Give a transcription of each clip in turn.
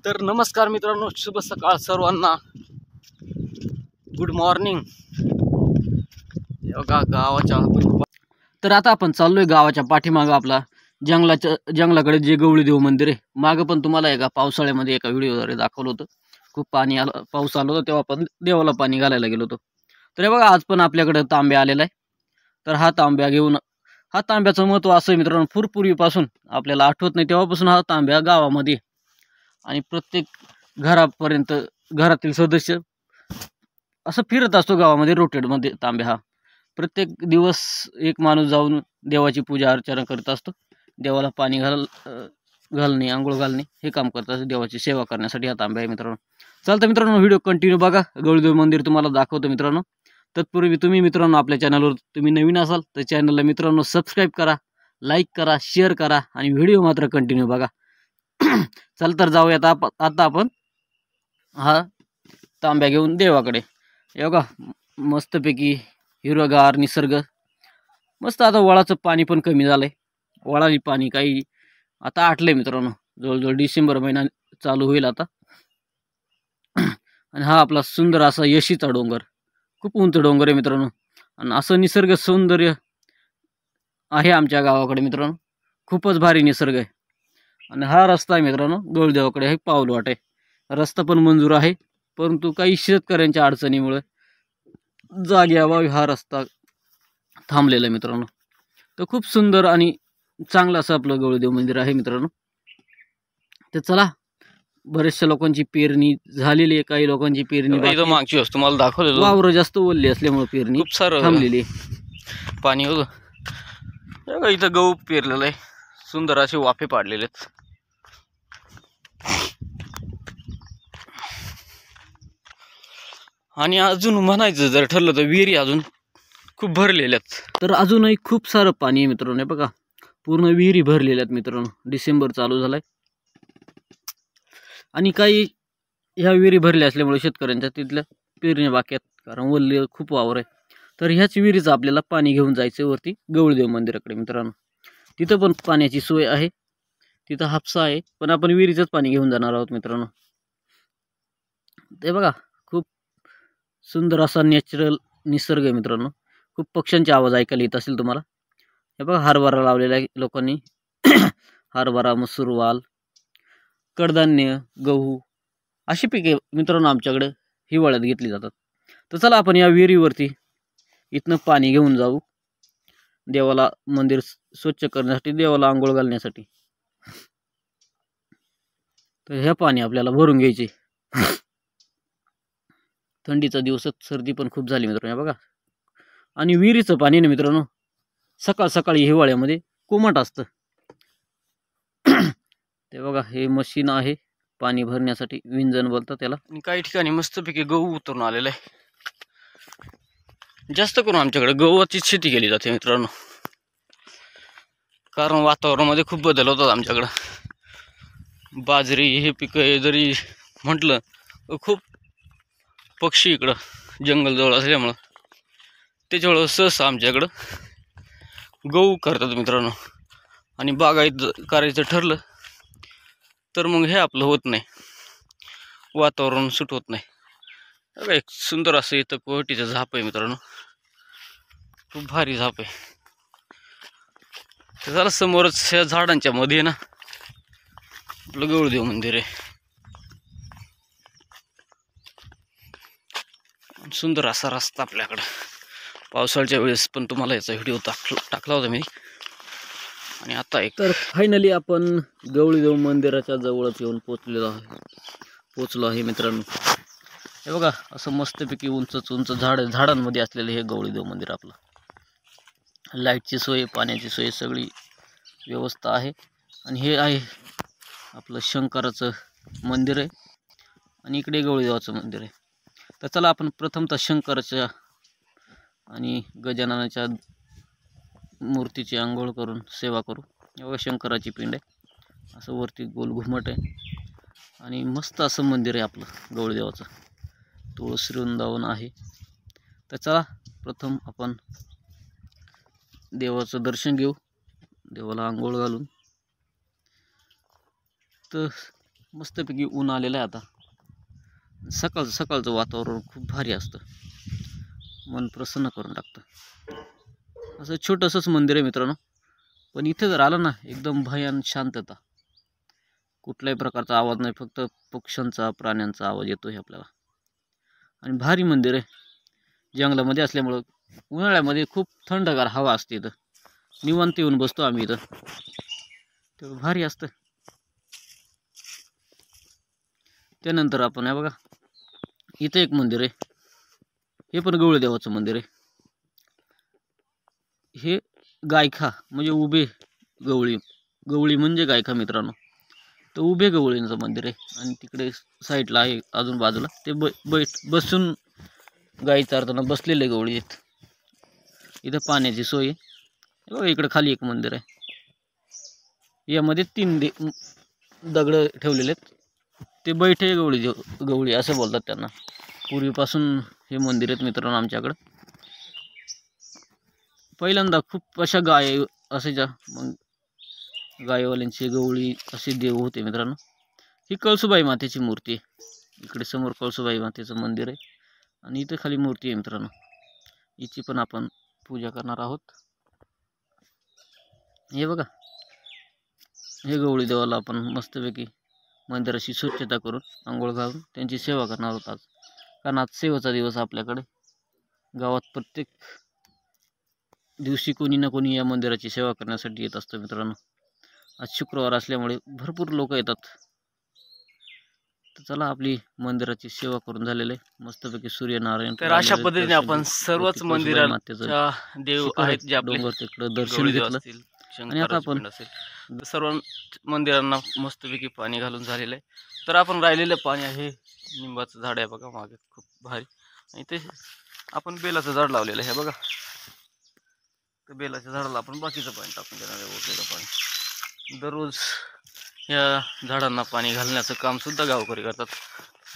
तर नमस्कार मित्रांनो, शुभ सकाळ सर्वांना. Good morning. बघा गावाच्या तर आता आपण चाललोय गावाच्या पाठीमागं आपला जंगलाकडे जे गवळी देव मंदिर आहे. मागं पण तुम्हाला एका पावसाळ्यामध्ये एका व्हिडिओद्वारे दाखवलं होतं. खूप पाणी आलं, पाऊस आला होता तेव्हा आपण देवाला पाणी घालायला गेलो होतो. तर हे बघा आज पण आपल्याकडे तांब्या आलेला आहे. तर हा तांब्याचं महत्त्व असं आहे मित्रांनो, पूर्वीपासून आपल्याला आठवत नाही तेव्हापासून हा तांब्या गावामध्ये आणि प्रत्येक घरापर्यंत घरातील सदस्य असं फिरत असतो गावामध्ये रोटेटमध्ये तांब्या. हा प्रत्येक दिवस एक माणूस जाऊन देवाची पूजा अर्चना करत असतो. देवाला पाणी घालणे, आंघोळ घालणे हे काम करत असतो. देवाची सेवा करण्यासाठी हा तांब्या आहे मित्रांनो. चालतं मित्रांनो, व्हिडिओ कंटिन्यू बघा. गवळीदेव मंदिर तुम्हाला दाखवतो मित्रांनो. तत्पूर्वी तुम्ही मित्रांनो आपल्या चॅनलवर तुम्ही नवीन असाल तर चॅनलला मित्रांनो सबस्क्राईब करा, लाईक करा, शेअर करा आणि व्हिडिओ मात्र कंटिन्यू बघा. चल तर जाऊयात आता आपण हा तांब्या घेऊन देवाकडे. हे बघा मस्तपैकी हिरवगार निसर्ग मस्त. आता वळाचं पाणी पण कमी झालंय. वळाली पाणी काही आता आटलंय मित्रांनो. जवळजवळ डिसेंबर महिना चालू होईल आता. आणि हा आपला सुंदर असा यशीचा डोंगर, खूप उंच डोंगर आहे मित्रांनो. आणि असं निसर्ग सौंदर्य आहे आमच्या गावाकडे मित्रांनो. खूपच भारी निसर्ग आहे. आणि हा रस्ता आहे मित्रांनो गवळीदेवाकडे आहे, पाऊल वाट आहे. रस्ता पण मंजूर आहे, परंतु काही शेतकऱ्यांच्या अडचणीमुळे जागेअभावी हा रस्ता थांबलेला आहे मित्रांनो. तर खूप सुंदर आणि चांगलं असं आपलं गवळीदेव मंदिर आहे मित्रांनो. तर चला, बऱ्याचशा लोकांची पेरणी झालेली आहे, काही लोकांची पेरणी मागची वस्तू मला दाखवलेलं. वावर जास्त ओलली असल्यामुळे पेरणी खूप सारं थांबलेली आहे. पाणी होतं इथं, गहू पेरलेलं आहे. सुंदर असे वाफे पाडलेले आहेत. आणि अजून म्हणायचं जर ठरलं तर विहिरी अजून खूप भरलेल्यात. तर अजूनही खूप सारं पाणी आहे मित्रांनो. बघा पूर्ण विहिरी भरलेल्यात मित्रांनो. डिसेंबर चालू झालाय आणि काही ह्या विहिरी भरल्या असल्यामुळे शेतकऱ्यांच्या तिथल्या पेरणी बाकी आहेत, कारण वल्ले खूप वावर आहे. तर ह्याच विहिरीचं आपल्याला पाणी घेऊन जायचं वरती गवळीदेव मंदिराकडे मित्रांनो. तिथं पण पाण्याची सोय आहे, तिथं हापसा आहे, पण आपण विहिरीचंच पाणी घेऊन जाणार आहोत मित्रांनो. ते बघा खूप सुंदर असा नॅचरल निसर्ग आहे मित्रांनो. खूप पक्ष्यांचे आवाज ऐकायला येत असेल तुम्हाला. हे बघा हरभरा लावलेला आहे लोकांनी. हरभरा, मसूर, वाल, कडधान्य, गहू अशी पिके मित्रांनो आमच्याकडे हिवाळ्यात घेतली जातात. तर चला आपण या विहिरीवरती इथनं पाणी घेऊन जाऊ देवाला, मंदिर स्वच्छ करण्यासाठी, देवाला आंघोळ घालण्यासाठी. तर हे पाणी आपल्याला भरून घ्यायचे. थंडीचा दिवसात सर्दी पण खूप झाली मित्रांनो. बघा, आणि विहिरीचं पाणी ना मित्रांनो सकाळ सकाळी हिवाळ्यामध्ये कोमट असतं. ते बघा हे मशीन आहे पाणी भरण्यासाठी, विंजन बोलतात त्याला. आणि काही ठिकाणी मस्तपैकी गहू उतरून आलेला आहे. जास्त करून आमच्याकडे गव्हाची शेती केली जाते मित्रांनो, कारण वातावरणामध्ये खूप बदल होतात आमच्याकडं. बाजरी हे पिकं जरी म्हटलं तर खूप पक्षी इकडं जंगल जवळ असल्यामुळं त्याच्यामुळं सहसा आमच्याकडं गहू करतात मित्रांनो. आणि बागायत करायचं ठरलं तर मग हे आपलं होत नाही, वातावरण सूट होत नाही. एक सुंदर असं इथं कोहटीचं झाप आहे मित्रांनो, खूप भारी झाप आहे. तर झालं समोरच ह्या झाडांच्या मध्ये ना आपलं गवळीदेव मंदिर आहे. सुंदर असा रस्ता आपल्याकडं. पावसाळ्याच्या वेळेस पण तुम्हाला याचा व्हिडिओ टाकला होता मी. आणि आता एक तर फायनली आपण गवळीदेव मंदिराच्या जवळच येऊन पोचलो आहे मित्रांनो. हे बघा असं मस्तपैकी उंच झाडांमध्ये असलेलं हे गवळीदेव मंदिर आपलं. लाईटची सोय, पाण्याची सोय, सगळी व्यवस्था आहे. आणि हे आहे आपलं शंकराचं मंदिर आहे आणि इकडे गवळीदेवाचं मंदिर आहे. तर चला आपण प्रथमतः शंकराच्या आणि गजाननाच्या मूर्तीची आंघोळ करून सेवा करू. एवढं शंकराची पिंड आहे, असं वरती गोल घुमट आहे आणि मस्त असं मंदिर आहे आपलं गवळीदेवाचं. तुळस वृंदावन आहे. तर चला प्रथम आपण देवाचं दर्शन घेऊ, देवाला आंघोळ घालून. तर मस्तपैकी ऊन आलेलं आहे आता. सकाळचं वातावरण खूप भारी असतं, मन प्रसन्न करून टाकतं. असं छोटंसंच मंदिर आहे मित्रांनो, पण इथे जर आलं ना एकदम भयान शांतता, कुठल्याही प्रकारचा आवाज नाही, फक्त पक्ष्यांचा प्राण्यांचा आवाज येतोय आपल्याला. आणि भारी मंदिर आहे, जंगलामध्ये असल्यामुळं उन्हाळ्यामध्ये खूप थंडगार हवा असते इथं. निवांत येऊन बसतो आम्ही इथं, ते भारी असतं. त्यानंतर आपण आहे बघा, इथं एक मंदिर आहे, हे पण गवळी देवाचं मंदिर आहे. हे गायखा म्हणजे उभे गवळी, गवळी म्हणजे गायखा मित्रांनो. तर उभे गवळींचं मंदिर आहे आणि तिकडे साईडला आहे अजून बाजूला ते बसून गाई चारताना बसलेले गवळी आहेत. इथं पाण्याची सोय आहे बघा. इकडे खाली एक मंदिर आहे, यामध्ये 3 दगड ठेवलेले आहेत. ते बैठे गवळी असं बोलतात त्यांना. पूर्वीपासून हे मंदिर आहेत मित्रांनो आमच्याकडं. पहिल्यांदा खूप अशा गाय असायच्या, मग गायवाल्यांची गवळी असे देव होते मित्रांनो. ही कळसुबाई मातेची मूर्ती आहे. इकडे समोर कळसुबाई मातेचं मंदिर आहे आणि इथे खाली मूर्ती आहे मित्रांनो. हिची पण आपण पूजा करणार आहोत. हे बघा, हे गवळी देवाला आपण मस्तपैकी मंदिराची स्वच्छता करून आंघोळ घालून त्यांची सेवा करणार आहोत आज. कारण आज सेवेचा दिवस आपल्याकडे. गावात प्रत्येक दिवशी कोणी ना कोणी या मंदिराची सेवा करण्यासाठी येत असतं मित्रांनो. आज शुक्रवार असल्यामुळे भरपूर लोक येतात. तर चला, आपली मंदिराची सेवा करून झालेले मस्तपैकी सूर्यनारायण. तर अशा पद्धतीने आपण सर्वच मंदिराच्या देव आहेत जे आपले तिकडे दर्शन घेतलं. आणि आता आपण सर्व मंदिरांना मस्तपैकी पाणी घालून झालेलं आहे. तर आपण राहिलेलं पाणी आहे, निंबाचं झाड आहे बघा मागे, खूप भारी. आणि ते आपण बेलाचं झाड लावलेलं आहे बघा. तर बेलाच्या झाडाला आपण बाकीचं पाणी टाकून देणार आहे, ओतलेलं पाणी. दररोज या झाडांना पाणी घालण्याचं काम सुद्धा गावकरी करतात.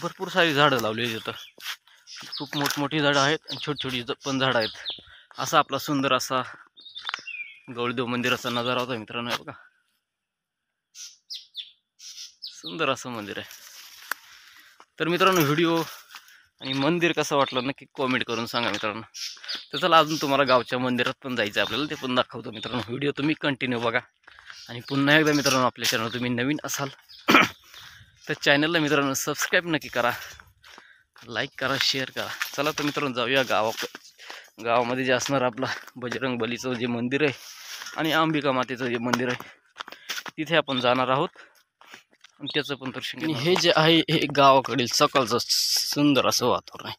भरपूर सारी झाडं लावलेली होतं, खूप मोठमोठी झाडं आहेत आणि छोटी छोटी पण झाडं आहेत. असा आपला सुंदर असा गवळीदेव मंदिराचा नजारा होता मित्रांनो. आहे बघा, सुंदर असं मंदिर आहे. तर मित्रांनो, व्हिडिओ आणि मंदिर कसं वाटलं नक्की कॉमेंट करून सांगा मित्रांनो. तर चला, अजून तुम्हाला गावच्या मंदिरात पण जायचं आहे आपल्याला, ते पण दाखवतो मित्रांनो. व्हिडिओ तुम्ही कंटिन्यू बघा. आणि पुन्हा एकदा मित्रांनो, आपल्या चॅनल तुम्ही नवीन असाल तर चॅनलला मित्रांनो सबस्क्राईब नक्की करा, लाईक करा, शेअर करा. चला तर मित्रांनो, जाऊया गावामध्ये जे असणार आपला बजरंग बलीचं जे मंदिर आहे आणि अंबिका मातेचं जे मंदिर आहे तिथे आपण जाणार आहोत आणि त्याचं पण दर्शन. आणि हे जे आहे हे गावाकडील सकाळचं सुंदर असं वातावरण आहे.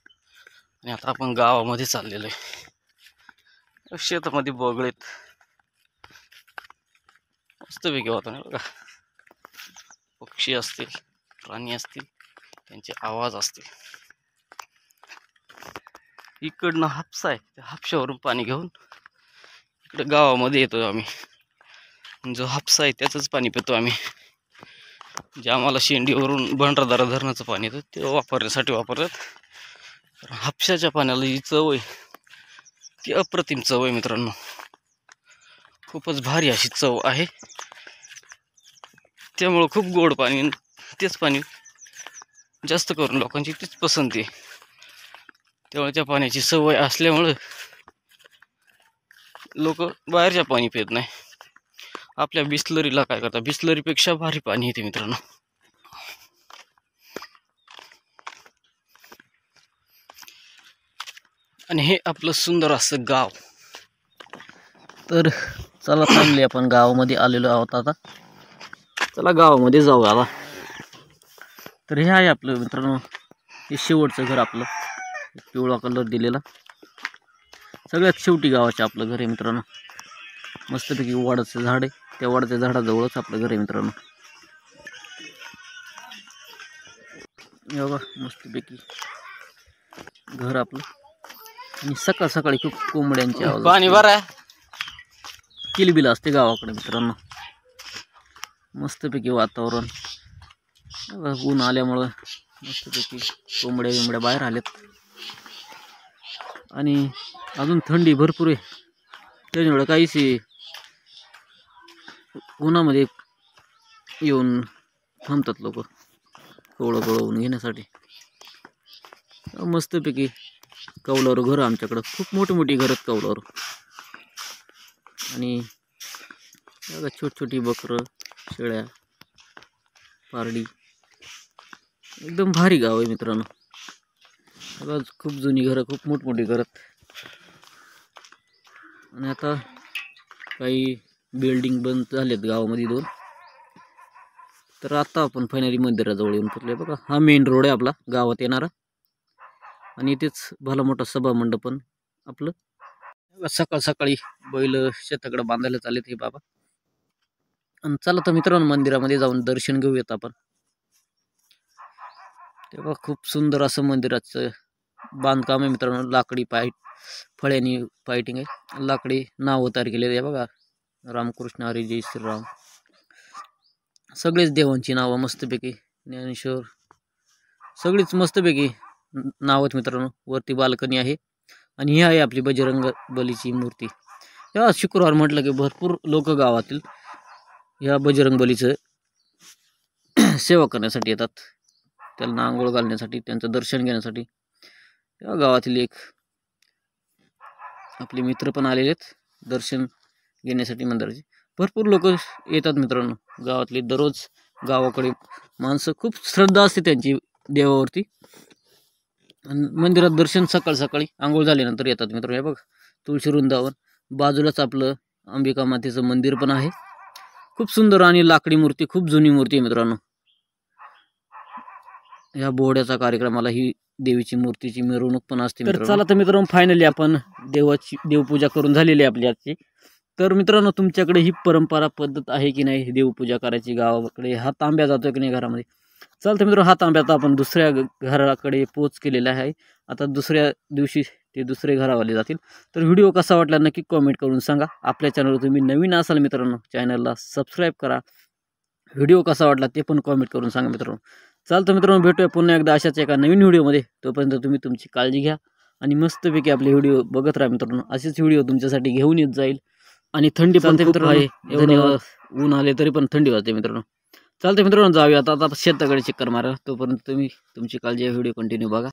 आणि आता आपण गावामध्ये चाललेलो आहे. शेतामध्ये बगळेत, मस्तपैकी वातावरण बघा. पक्षी असतील, प्राणी असतील, त्यांचे आवाज असतील. इकडनं हापसा आहे, त्या हापशावरून पाणी घेऊन इकडे गावामध्ये येतो आम्ही. जो हापसा आहे त्याचंच पाणी पितो आम्ही. जे आम्हाला शेंडीवरून भंडारदरा धरणाचं पाणी येतं ते वापरण्यासाठी वापरतात. हापशाच्या पाण्याला जी चव आहे ती अप्रतिम चव आहे मित्रांनो. खूपच भारी अशी चव आहे. त्यामुळं खूप गोड पाणी, तेच पाणी जास्त करून लोकांची तीच पसंती आहे. त्यामुळे त्या पाण्याची सवय असल्यामुळं लोक बाहेरच्या पाणी पित नाही. आपल्या बिस्लरीला काय करतात, बिस्लरीपेक्षा भारी पाणी येते मित्रांनो. आणि हे आपलं सुंदर असं गाव. तर चला फॅमिली, आपण गावामध्ये आलेलो आहोत आता. चला गावामध्ये जाऊ आता. तर हे आहे आपलं मित्रांनो, हे शेवटचं घर आपलं, पिवळा कलर दिलेला. सगळ्यात शेवटी गावाचं आपलं घर आहे मित्रांनो. मस्तपैकी वडाचं झाड आहे, त्या वडाच्या झाडाजवळच आपलं घर आहे मित्रांनो. हे बघा मस्तपैकी घर आपलं. आणि सकाळ सकाळी खूप कोंबड्यांची आवाज, पाणी भरा किलबिल असते गावाकडे मित्रांनो. मस्तपैकी वातावरण, ऊन आल्यामुळं मस्तपैकी कोंबड्या बाहेर आल्यात. आणि अजून थंडी भरपूर आहे, त्याच्यामुळे काहीच उन्हामध्ये येऊन थांबतात लोक. कवळं कवळवून घेण्यासाठी. मस्तपैकी कौलारू घर आमच्याकडं, खूप मोठी मोठी घर आहेत कौलारू. आणि बघा छोटी छोटी बकरं, शेळ्या, पारडी. एकदम भारी गाव आहे मित्रांनो. बघा खूप जुनी घरं, खूप मोठमोठी घरं. आणि आता काही बिल्डिंग बंद झालेत गावामध्ये 2. तर आता आपण फायनली मंदिराजवळ येऊन पोचले. बघा हा मेन रोड आहे आपला गावात येणारा. आणि इथेच भला मोठा सभा मंडपन आपलं. सकाळ सकाळी बैल शेताकडे बांधायला चाललेत हे बाबा. आणि चला तर मित्रांनो मंदिरामध्ये जाऊन दर्शन घेऊयात आपण. तेव्हा खूप सुंदर असं मंदिराचं बांधकाम आहे मित्रांनो. लाकडी फळ्यांनी पायटिंग आहे. लाकडी नाव तयार केलेली आहे बघा. रामकृष्ण हरी, जय श्रीराम, सगळेच देवांची नावं मस्तपैकी. ज्ञानेश्वर, सगळीच मस्तपैकी नाव आहेत मित्रांनो. वरती बाल्कनी आहे. आणि ही आहे आपली बजरंग बलीची मूर्ती. या शुक्रवार म्हटलं की भरपूर लोक गावातील या बजरंग बलीचं सेवा करण्यासाठी येतात. त्यांना आंघोळ घालण्यासाठी, त्यांचं दर्शन घेण्यासाठी. या गावातील एक आपले मित्र पण आलेले आहेत दर्शन घेण्यासाठी मंदिराचे. भरपूर लोक येतात मित्रांनो गावातले. दररोज गावाकडे माणसं, खूप श्रद्धा असते त्यांची देवावरती. आणि मंदिरात दर्शन सकाळ सकाळी आंघोळ झाल्यानंतर येतात मित्रांनो. हे बघ तुळशी वृंदावन, बाजूलाच आपलं अंबिका मातेचं मंदिर पण आहे. खूप सुंदर आणि लाकडी मूर्ती, खूप जुनी मूर्ती आहे मित्रांनो. या बोहड्याचा कार्यक्रमाला ही देवीची मूर्तीची मिरवणूक पण असते. तर चला तर मित्रांनो फायनली आपण देवपूजा करून झालेली आपली आजची. तर मित्रांनो तुमच्याकडे ही परंपरा पद्धत आहे की नाही देवपूजा करायची गावाकडे? हा तांब्या जातोय की नाही घरामध्ये? चालतं मित्रांनो, हा तांब्या आता आपण दुसऱ्या घराकडे पोच केलेला आहे. आता दुसऱ्या दिवशी ते दुसरे घरावाले जातील. तर व्हिडिओ कसा वाटला नक्की कॉमेंट करून सांगा. आपल्या चॅनलवर तुम्ही नवीन असाल मित्रांनो चॅनलला सबस्क्राईब करा. व्हिडिओ कसा वाटला ते पण कॉमेंट करून सांगा मित्रांनो. चालतं मित्रांनो, भेटूया पुन्हा एकदा अशाच एका नवीन व्हिडिओमध्ये. तोपर्यंत तुम्ही तुमची काळजी घ्या आणि मस्तपैकी आपले व्हिडिओ बघत राहा मित्रांनो. असेच व्हिडिओ तुमच्यासाठी घेऊन येत जाईल. आणि थंडी पण खूप आहे. एवढं ऊन आले तरी पण थंडी वाजते मित्रांनो. चालतं मित्रांनो, जाऊया आता शेताकडे चक्कर मारा. तोपर्यंत तुम्ही तुमची काळजी, व्हिडिओ कंटिन्यू बघा.